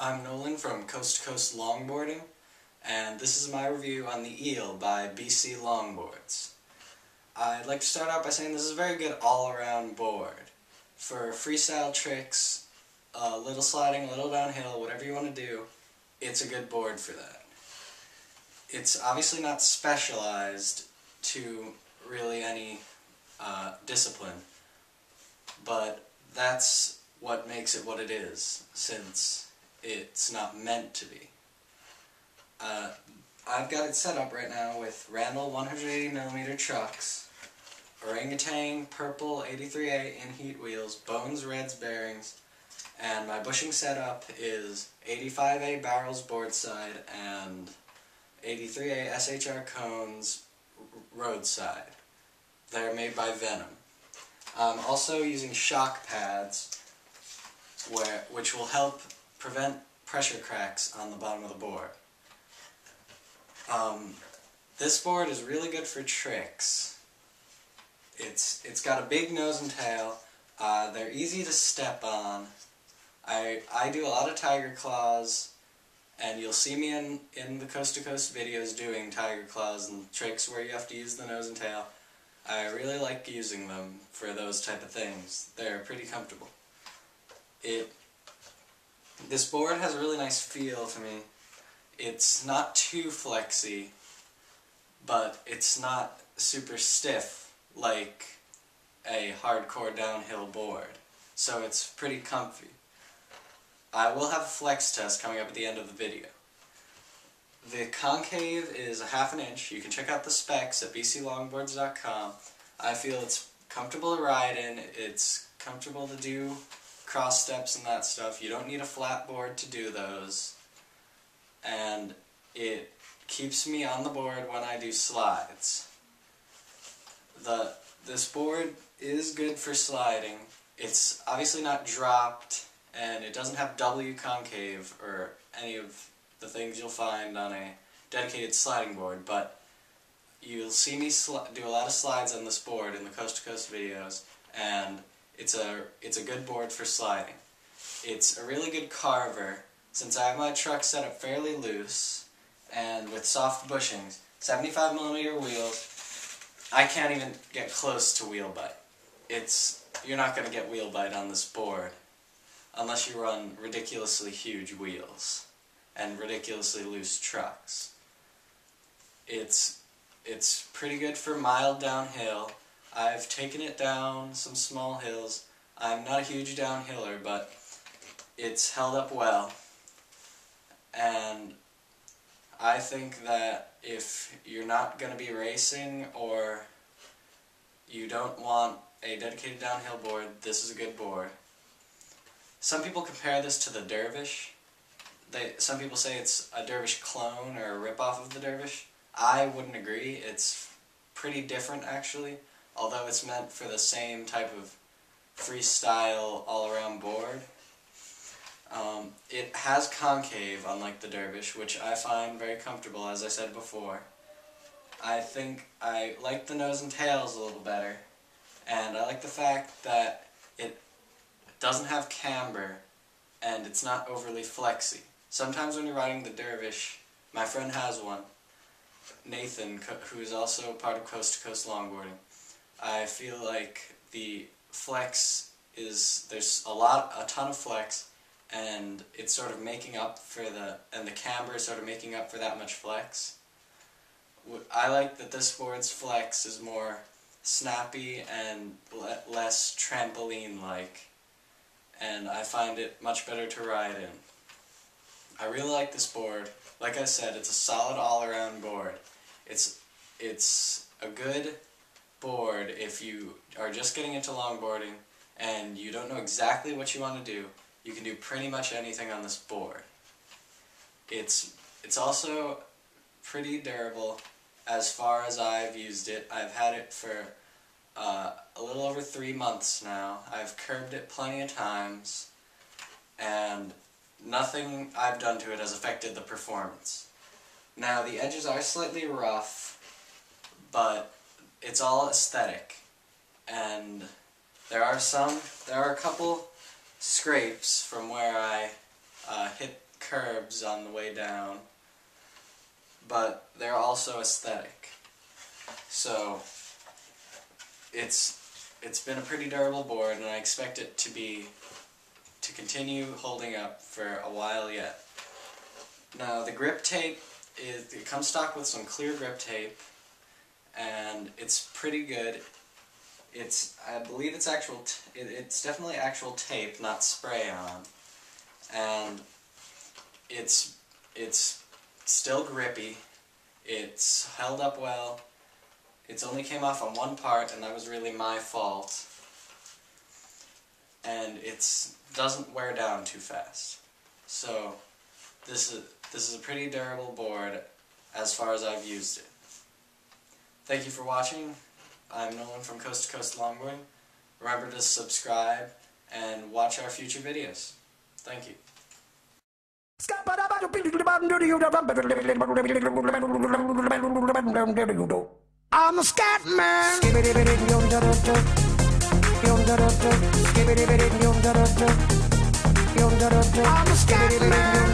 I'm Nolan from Coast to Coast Longboarding, and this is my review on the Eel by BC Longboards. I'd like to start out by saying this is a very good all-around board. For freestyle tricks, little sliding, little downhill, whatever you want to do, it's a good board for that. It's obviously not specialized to really any discipline, but that's what makes it what it is, since it's not meant to be. I've got it set up right now with Randal 180mm trucks, orangatang purple 83A in heat wheels, bones reds bearings, and my bushing setup is 85A barrels board side and 83A SHR cones roadside. They're made by Venom. I'm also using shock pads, which will help prevent pressure cracks on the bottom of the board. This board is really good for tricks. It's got a big nose and tail. They're easy to step on. I do a lot of tiger claws, and you'll see me in the Coast to Coast videos doing tiger claws and tricks where you have to use the nose and tail. I really like using them for those type of things. They're pretty comfortable. This board has a really nice feel to me. It's not too flexy, but it's not super stiff like a hardcore downhill board, so it's pretty comfy. I will have a flex test coming up at the end of the video. The concave is a ½ inch. You can check out the specs at bclongboards.com. I feel it's comfortable to ride in, it's comfortable to do cross steps and that stuff. You don't need a flat board to do those, and it keeps me on the board when I do slides. This board is good for sliding. It's obviously not dropped, and it doesn't have W concave or any of the things you'll find on a dedicated sliding board, but you'll see me do a lot of slides on this board in the Coast to Coast videos, and it's a good board for sliding. It's a really good carver, since I have my truck set up fairly loose and with soft bushings, 75mm wheels. I can't even get close to wheel bite. You're not going to get wheel bite on this board unless you run ridiculously huge wheels and ridiculously loose trucks. It's pretty good for mild downhill. I've taken it down some small hills. I'm not a huge downhiller, but it's held up well. And I think that if you're not going to be racing or you don't want a dedicated downhill board, this is a good board. Some people compare this to the Dervish. Some people say it's a Dervish clone or a rip-off of the Dervish. I wouldn't agree. It's pretty different, actually, although it's meant for the same type of freestyle all-around board. It has concave, unlike the Dervish, which I find very comfortable, as I said before. I think I like the nose and tails a little better, and I like the fact that it doesn't have camber, and it's not overly flexy. Sometimes when you're riding the Dervish, my friend has one, Nathan, who is also part of Coast to Coast Longboarding, I feel like the flex there's a ton of flex, and it's sort of making up for and the camber is sort of making up for that much flex. I like that this board's flex is more snappy and less trampoline-like, and I find it much better to ride in. I really like this board. Like I said, it's a solid all-around board. It's a good board if you are just getting into longboarding and you don't know exactly what you want to do. You can do pretty much anything on this board. It's also pretty durable as far as I've used it. I've had it for a little over 3 months now. I've curbed it plenty of times, and nothing I've done to it has affected the performance. Now, the edges are slightly rough, but it's all aesthetic, and there are a couple scrapes from where I hit curbs on the way down, but they're also aesthetic. So it's been a pretty durable board, and I expect it to continue holding up for a while yet. Now the grip tape it comes stock with some clear grip tape, and it's pretty good. I believe it's actual. It's definitely actual tape, not spray on, and it's still grippy. It's held up well. It's only came off on one part, and that was really my fault. And it doesn't wear down too fast. So this is a pretty durable board as far as I've used it. Thank you for watching. I'm Nolan from Coast to Coast Longboarding. Remember to subscribe and watch our future videos. Thank you. I'm a scat man. I'm a scat man.